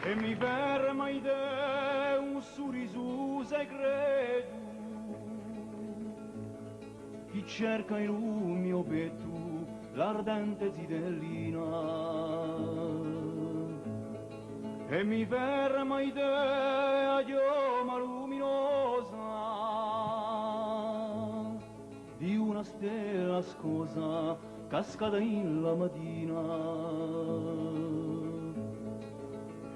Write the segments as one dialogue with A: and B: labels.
A: e mi ferma idea un sorriso segreto chi cerca in un mio petto l'ardente zitellina e mi ferma idea chioma luminosa di una stella scosa cascata in la mattina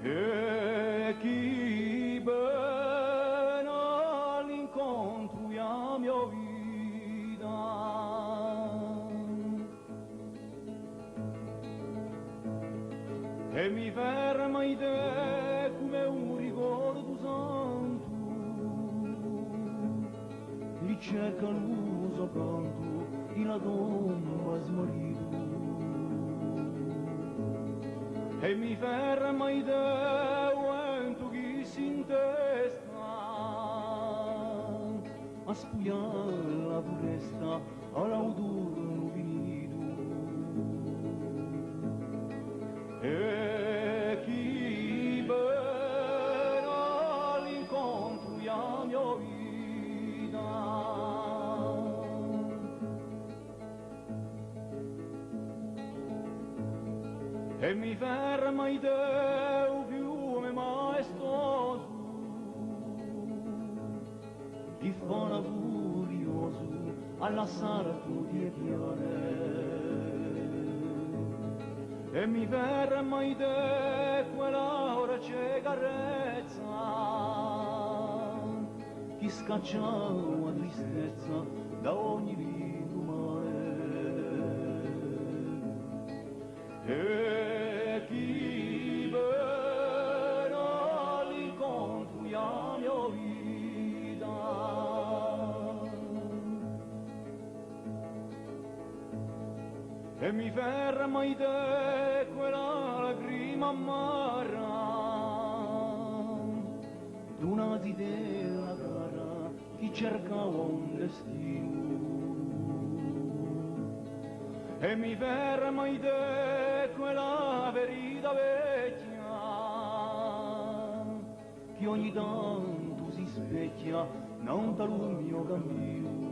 A: e chi bene all'incontro la mia vita e mi ferma in te come un ricordo santo mi cerca l'uso pronto in la tomba smorito e mi ferma in te vento chi si intesta a spugliare la foresta all'autunno finito e chi bene all'incontro la mia vita e mi ferma in te un fiume maestoso chi fona furioso alla sarto di piane e mi ferma in te quella ora c'è carezza chi scaccia la tristezza da ogni vino mare e chi bene all'incontro la mia vita e mi ferma in te quella lacrima amara d'una zitella cara chi cercava un destino e mi ferma in te quella ferita vecchia che ogni tanto si specchia non dal mio cammino